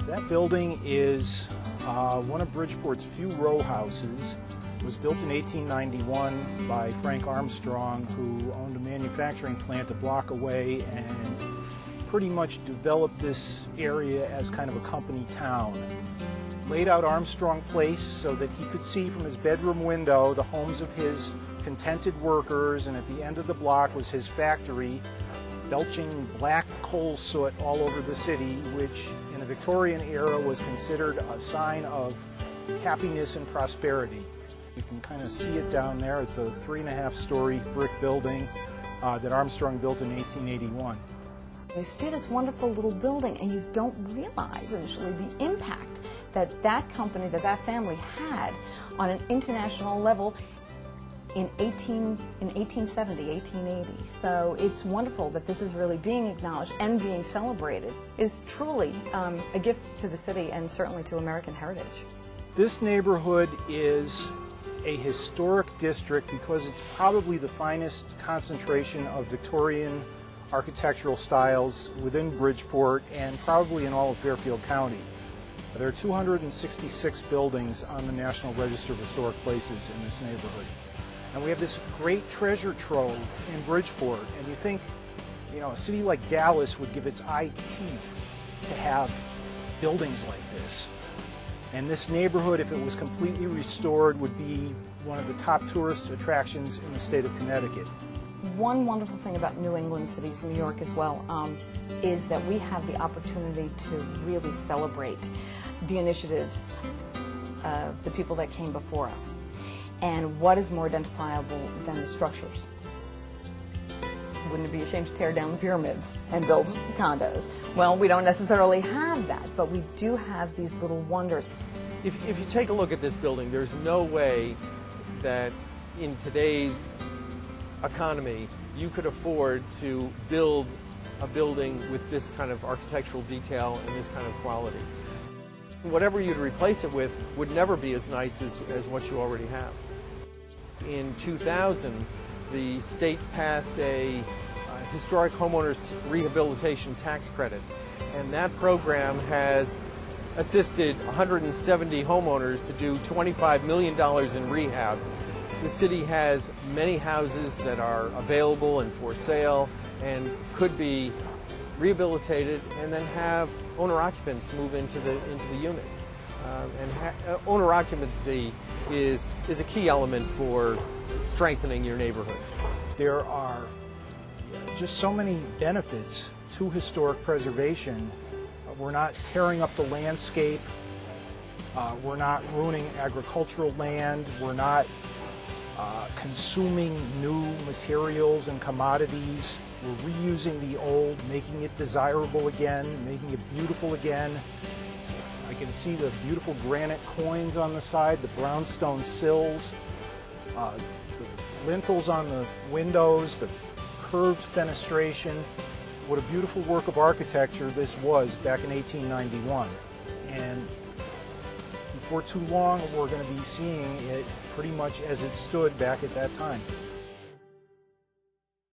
That building is one of Bridgeport's few row houses. It was built in 1891 by Frank Armstrong, who owned a manufacturing plant a block away and pretty much developed this area as kind of a company town. Laid out Armstrong Place so that he could see from his bedroom window the homes of his contented workers, and at the end of the block was his factory, belching black coal soot all over the city, which in the Victorian era was considered a sign of happiness and prosperity. You can kind of see it down there. It's a 3.5-story brick building that Armstrong built in 1881. You see this wonderful little building and you don't realize initially the impact that that company, that family had on an international level in 1870, 1880. So it's wonderful that this is really being acknowledged and being celebrated. Is truly a gift to the city and certainly to American heritage. This neighborhood is a historic district because it's probably the finest concentration of Victorian architectural styles within Bridgeport and probably in all of Fairfield County. There are 266 buildings on the National Register of Historic Places in this neighborhood. And we have this great treasure trove in Bridgeport, and you think, you know, a city like Dallas would give its eye teeth to have buildings like this. And this neighborhood, if it was completely restored, would be one of the top tourist attractions in the state of Connecticut. One wonderful thing about New England cities, New York as well, is that we have the opportunity to really celebrate the initiatives of the people that came before us. And what is more identifiable than the structures? Wouldn't it be a shame to tear down the pyramids and build condos? Well, we don't necessarily have that, but we do have these little wonders. If you take a look at this building, there's no way that in today's economy you could afford to build a building with this kind of architectural detail and this kind of quality. Whatever you'd replace it with would never be as nice as what you already have. In 2000, the state passed a historic homeowners rehabilitation tax credit, and that program has assisted 170 homeowners to do $25 million in rehab. The city has many houses that are available and for sale and could be rehabilitated and then have owner-occupants move into the units. Owner occupancy is a key element for strengthening your neighborhood. There are just so many benefits to historic preservation. We're not tearing up the landscape. We're not ruining agricultural land. We're not consuming new materials and commodities. We're reusing the old, making it desirable again, making it beautiful again. I can see the beautiful granite coins on the side, the brownstone sills, the lintels on the windows, the curved fenestration. What a beautiful work of architecture this was back in 1891. And before too long, we're going to be seeing it pretty much as it stood back at that time.